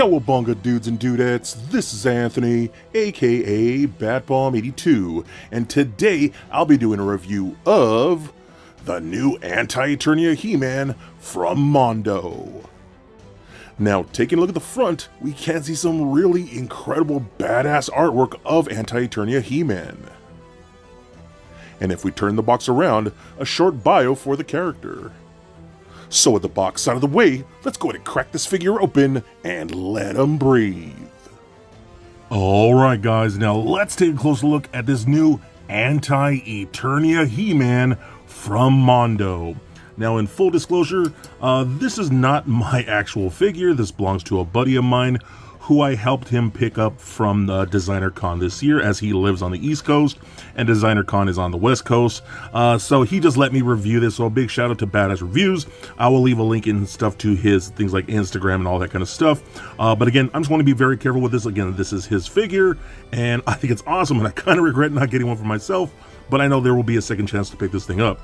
Cowabunga dudes and dudettes, this is Anthony, aka BatBomb82, and today I'll be doing a review of the new Anti Eternia He-Man from Mondo. Now, taking a look at the front, we can see some really incredible badass artwork of Anti Eternia He-Man. And if we turn the box around, a short bio for the character. So with the box out of the way, let's go ahead and crack this figure open and let him breathe. Alright guys, now let's take a closer look at this new Anti Eternia He-Man from Mondo. Now in full disclosure, this is not my actual figure. This belongs to a buddy of mine who I helped him pick up from the Designer Con this year, as he lives on the East Coast and Designer Con is on the West Coast. So he just let me review this, so a big shout out to Badass Reviews. I will leave a link and stuff to his things like Instagram and all that kind of stuff. But again, I'm just want to be very careful with this. Again, this is his figure, and I think it's awesome, and I kind of regret not getting one for myself, but I know there will be a second chance to pick this thing up.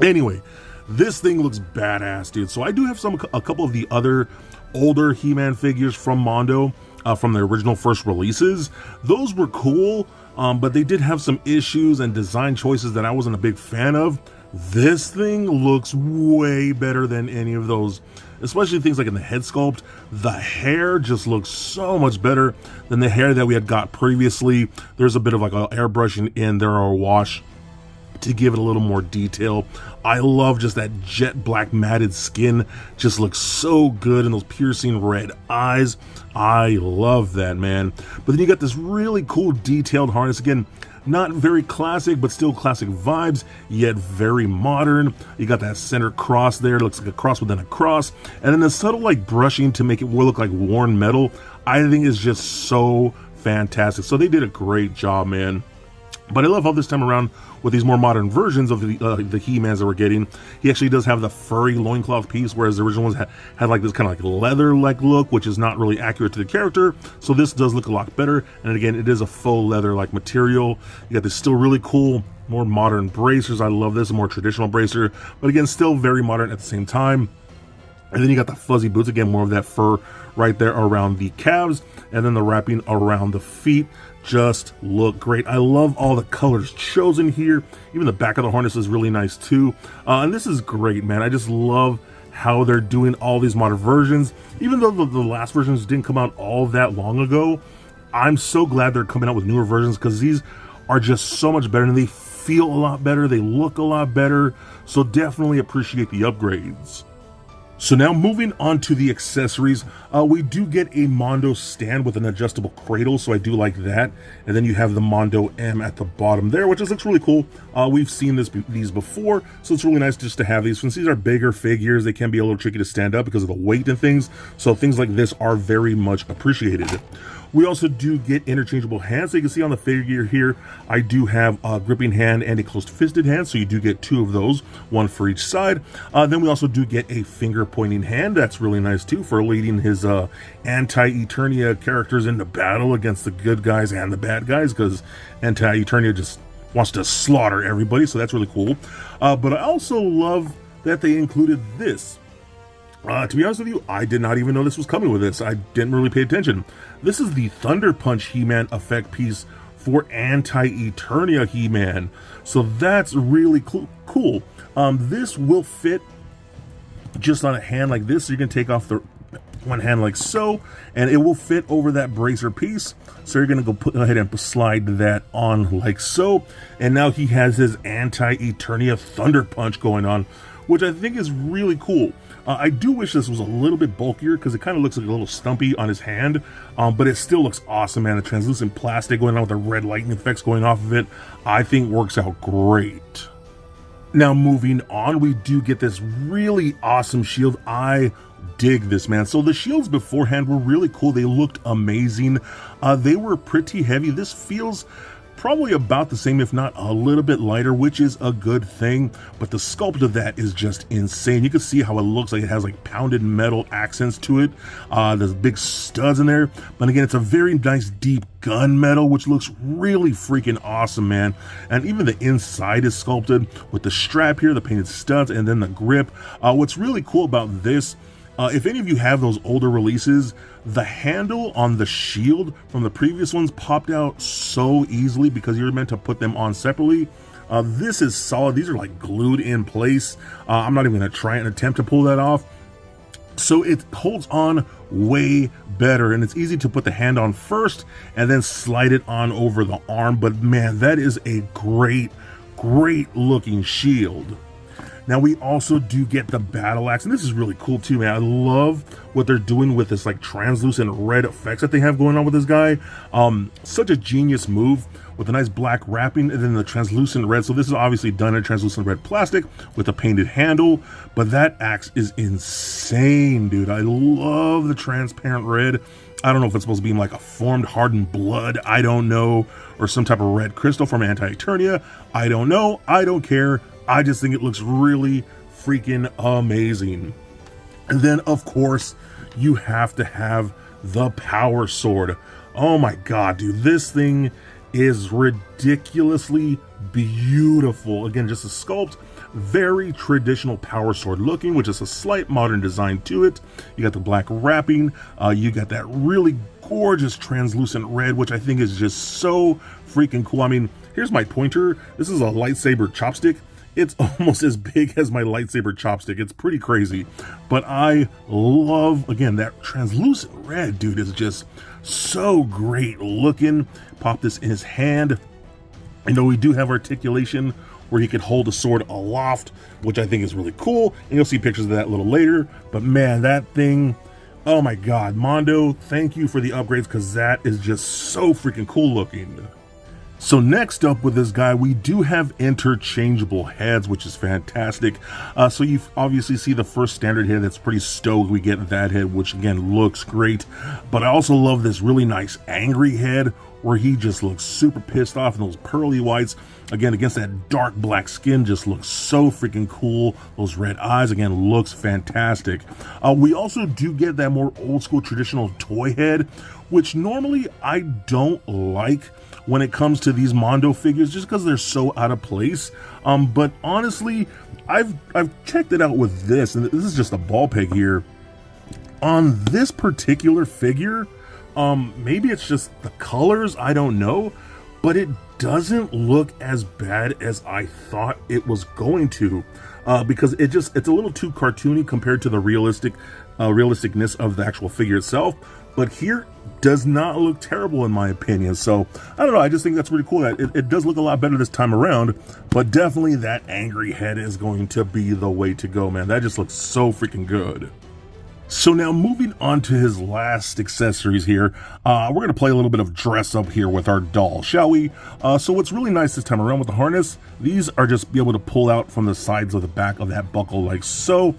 Anyway, this thing looks badass, dude. So I do have a couple of the other older He-Man figures from Mondo, from the original first releases. Those were cool, but they did have some issues and design choices that I wasn't a big fan of. This thing looks way better than any of those, especially things like in the head sculpt. The hair just looks so much better than the hair that we had got previously. There's a bit of like an airbrushing in there or a wash to give it a little more detail. I love just that jet black matted skin, just looks so good, and those piercing red eyes. I love that, man. But then you got this really cool detailed harness. Again, not very classic, but still classic vibes, yet very modern. You got that center cross there, it looks like a cross within a cross, and then the subtle like brushing to make it look like worn metal, I think is just so fantastic. So they did a great job, man. But I love how this time around, with these more modern versions of the He-Mans that we're getting, he actually does have the furry loincloth piece, whereas the original ones had like this kind of like leather-like look, which is not really accurate to the character. So this does look a lot better, and again, it is a faux leather-like material. You got this still really cool, more modern bracers. I love this, a more traditional bracer, but again, still very modern at the same time. And then you got the fuzzy boots, again, more of that fur right there around the calves, and then the wrapping around the feet. Just look great. I love all the colors chosen here. Even the back of the harness is really nice too. And this is great, man. I just love how they're doing all these modern versions. Even though the last versions didn't come out all that long ago, I'm so glad they're coming out with newer versions, because these are just so much better, and they feel a lot better. They look a lot better. So definitely appreciate the upgrades. So now moving on to the accessories, we do get a Mondo stand with an adjustable cradle, so I do like that. And then you have the Mondo M at the bottom there, which looks really cool. We've seen these before, so it's really nice just to have these. Since these are bigger figures, they can be a little tricky to stand up because of the weight and things, so things like this are very much appreciated. We also do get interchangeable hands. So you can see on the figure here, I do have a gripping hand and a closed-fisted hand, so you do get two of those, one for each side. Then we also do get a finger-pointing hand. That's really nice too, for leading his Anti-Eternia characters into battle against the good guys and the bad guys, because Anti-Eternia just wants to slaughter everybody, so that's really cool. But I also love that they included this. To be honest with you, I did not even know this was coming with this. I didn't really pay attention. This is the Thunder Punch He-Man effect piece for Anti Eternia He-Man. So that's really cool. This will fit just on a hand like this. So you can take off the one hand like so, and it will fit over that bracer piece. So you're gonna go ahead and slide that on like so. And now he has his Anti Eternia Thunder Punch going on, which I think is really cool. I do wish this was a little bit bulkier, because it kind of looks like a little stumpy on his hand, but it still looks awesome, man. The translucent plastic going on with the red lightning effects going off of it, I think works out great. Now moving on, we do get this really awesome shield. I dig this, man. So the shields beforehand were really cool. They looked amazing. They were pretty heavy. This feels probably about the same, if not a little bit lighter, which is a good thing, but the sculpt of that is just insane. You can see how it looks like it has like pounded metal accents to it. There's big studs in there, but again, it's a very nice deep gunmetal, which looks really freaking awesome, man. And even the inside is sculpted with the strap here, the painted studs, and then the grip. What's really cool about this If any of you have those older releases, the handle on the shield from the previous ones popped out so easily because you're meant to put them on separately. This is solid. These are like glued in place. I'm not even going to try and attempt to pull that off. So it holds on way better, and it's easy to put the hand on first and then slide it on over the arm. But man, that is a great looking shield. Now we also do get the battle axe, and this is really cool too, man. I love what they're doing with this like translucent red effects that they have going on with this guy. Such a genius move with a nice black wrapping and then the translucent red. So this is obviously done in translucent red plastic with a painted handle, but that axe is insane, dude. I love the transparent red. I don't know if it's supposed to be like a formed hardened blood, I don't know, or some type of red crystal from Anti Eternia. I don't know, I don't care. I just think it looks really freaking amazing. And then of course you have to have the power sword. Oh my god, dude, this thing is ridiculously beautiful. Again, just a sculpt, very traditional power sword looking, which is a slight modern design to it. You got the black wrapping, you got that really gorgeous translucent red, which I think is just so freaking cool. I mean, here's my pointer. This is a lightsaber chopstick. It's almost as big as my lightsaber chopstick. It's pretty crazy, but I love, again, that translucent red, dude, is just so great looking. Pop this in his hand. You know, we do have articulation where he could hold a sword aloft, which I think is really cool. And you'll see pictures of that a little later. But man, that thing, oh my God, Mondo, thank you for the upgrades, because that is just so freaking cool looking. So next up with this guy, we do have interchangeable heads, which is fantastic. So you obviously see the first standard head that's pretty stoked. We get that head, which again looks great. But I also love this really nice angry head where he just looks super pissed off, and those pearly whites, again, against that dark black skin, just looks so freaking cool. Those red eyes, again, looks fantastic. We also do get that more old school traditional toy head, which normally I don't like when it comes to these Mondo figures, just because they're so out of place. But honestly, I've checked it out with this, and this is just a ball peg here. On this particular figure, maybe it's just the colors, I don't know, but it doesn't look as bad as I thought it was going to, because it's a little too cartoony compared to the realisticness of the actual figure itself. But here does not look terrible in my opinion. So I don't know, I just think that's really cool. That it does look a lot better this time around, but definitely that angry head is going to be the way to go, man. That just looks so freaking good. So now moving on to his last accessories here, we're going to play a little bit of dress up here with our doll, shall we? So what's really nice this time around with the harness, these are just be able to pull out from the sides of the back of that buckle like so.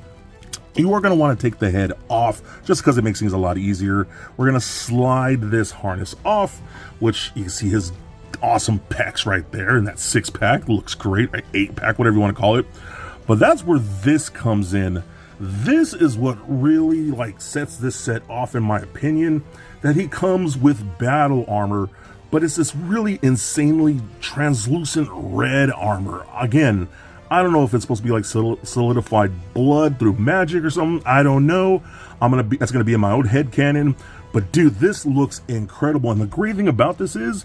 You are going to want to take the head off just because it makes things a lot easier. We're going to slide this harness off, which you can see his awesome pecs right there, and that six-pack looks great, right? 8-pack, whatever you want to call it. But that's where this comes in. This is what really like sets this set off, in my opinion, that he comes with battle armor, but it's this really insanely translucent red armor. Again, I don't know if it's supposed to be like solidified blood through magic or something. I don't know. That's gonna be in my own head canon. But dude, this looks incredible. And the great thing about this is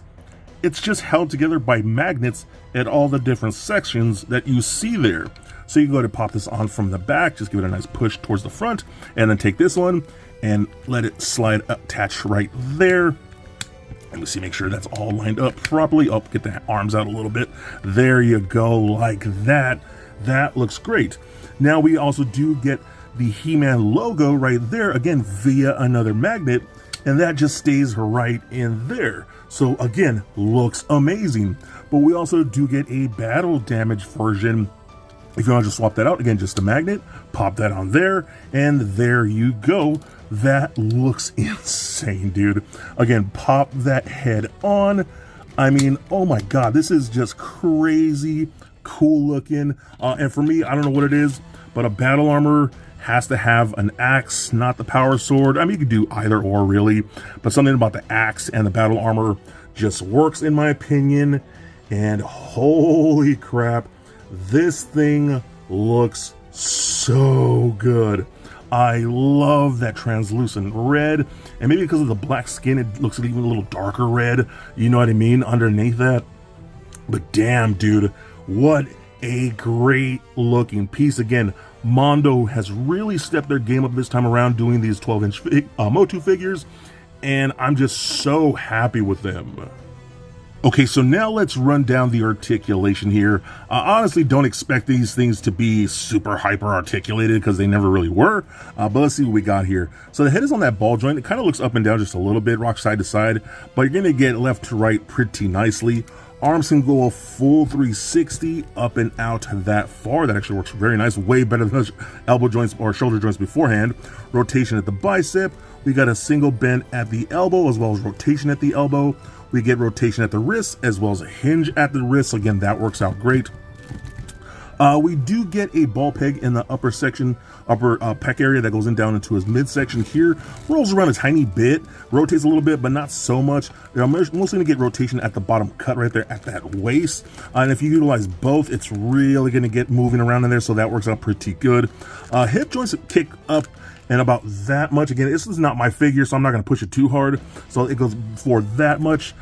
it's just held together by magnets at all the different sections that you see there. So you go to pop this on from the back, just give it a nice push towards the front, and then take this one and let it slide attach right there. Let me see, make sure that's all lined up properly. Oh, get the arms out a little bit. There you go, like that. That looks great. Now we also do get the He-Man logo right there, again, via another magnet, and that just stays right in there. So again, looks amazing. But we also do get a battle damage version. If you want to just swap that out, again, just a magnet, pop that on there, and there you go. That looks insane, dude. Again, pop that head on. I mean, oh my God, this is just crazy cool looking. And for me, I don't know what it is, but a battle armor has to have an axe, not the power sword. I mean, you could do either or really, but something about the axe and the battle armor just works in my opinion. And holy crap, this thing looks so good. I love that translucent red, and maybe because of the black skin, it looks even a little darker red, you know what I mean, underneath that. But damn, dude, what a great looking piece. Again, Mondo has really stepped their game up this time around doing these 12-inch Motu figures, and I'm just so happy with them. Okay, so now let's run down the articulation here. Honestly, don't expect these things to be super hyper articulated because they never really were, but let's see what we got here. So the head is on that ball joint. It kind of looks up and down just a little bit, rock side to side, but you're going to get left to right pretty nicely. Arms can go a full 360 up and out that far. That actually works very nice, way better than elbow joints or shoulder joints beforehand. Rotation at the bicep. We got a single bend at the elbow as well as rotation at the elbow. We get rotation at the wrist as well as a hinge at the wrist. So again, that works out great. We do get a ball peg in the upper section, upper pec area that goes in down into his midsection here. Rolls around a tiny bit, rotates a little bit, but not so much. I'm mostly going to get rotation at the bottom cut right there at that waist. And if you utilize both, it's really going to get moving around in there, so that works out pretty good. Hip joints kick up and about that much. Again, this is not my figure, so I'm not going to push it too hard. So it goes for that much,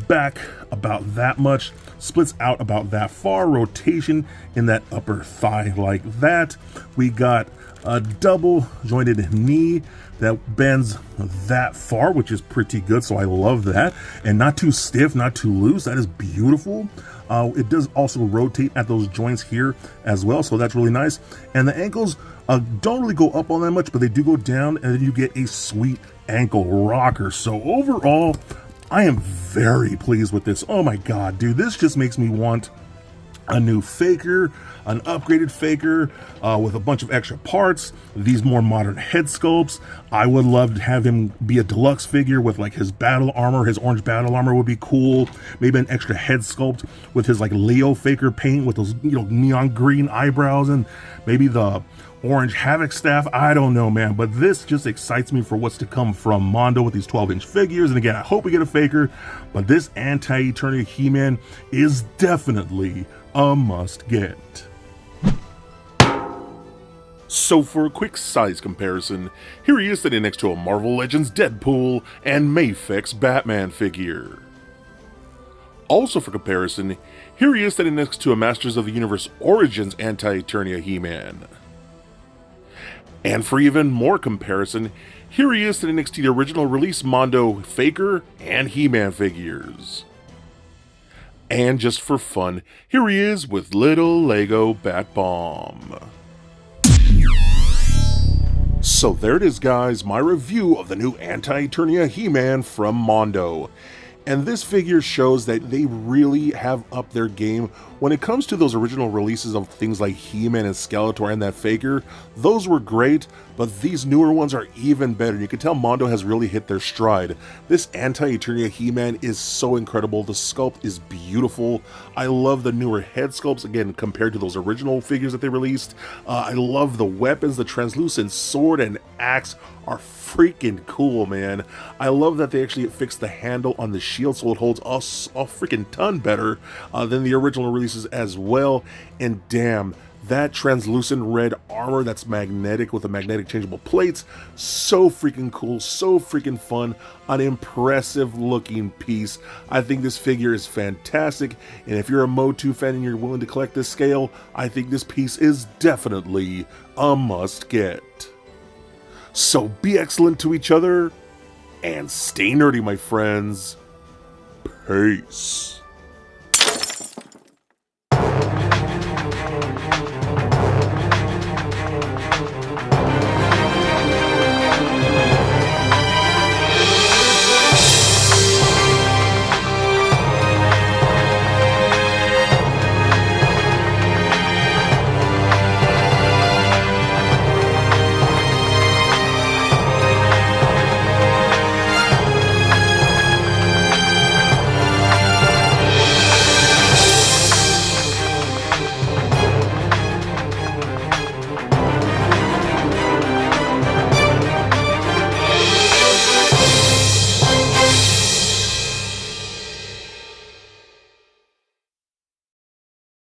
back about that much, splits out about that far, rotation in that upper thigh like that. We got a double jointed knee that bends that far, which is pretty good, so I love that. And not too stiff, not too loose. That is beautiful. It does also rotate at those joints here as well, so that's really nice. And the ankles don't really go up on that much, but they do go down, and then you get a sweet ankle rocker. So overall, I am very pleased with this. Oh my god, dude, this just makes me want a new faker, an upgraded faker with a bunch of extra parts, these more modern head sculpts. I would love to have him be a deluxe figure with like his battle armor. His orange battle armor would be cool. Maybe an extra head sculpt with his like Leo faker paint with those, you know, neon green eyebrows, and maybe the orange Havoc staff. I don't know, man, but this just excites me for what's to come from Mondo with these 12-inch figures. And again, I hope we get a faker, but this Anti Eternia He-Man is definitely a must get. So for a quick size comparison, here he is sitting next to a Marvel Legends Deadpool and Mafex Batman figure. Also for comparison, here he is sitting next to a Masters of the Universe Origins Anti Eternia He-Man. And for even more comparison, here he is sitting next to the original release Mondo Faker and He-Man figures. And just for fun, here he is with little Lego Bat Bomb. So there it is, guys, my review of the new Anti Eternia He-Man from Mondo. And this figure shows that they really have upped their game when it comes to those original releases of things like He-Man and Skeletor and that Faker. Those were great, but these newer ones are even better. You can tell Mondo has really hit their stride. This Anti Eternia He-Man is so incredible. The sculpt is beautiful. I love the newer head sculpts, again, compared to those original figures that they released. I love the weapons. The translucent sword and axe are freaking cool, man. I love that they actually fixed the handle on the shield so it holds a freaking ton better than the original releases as well. And damn, that translucent red armor that's magnetic with the magnetic changeable plates, so freaking cool, so freaking fun, an impressive looking piece. I think this figure is fantastic, and if you're a Motu fan and you're willing to collect this scale, I think this piece is definitely a must get. So be excellent to each other, and stay nerdy, my friends. Peace.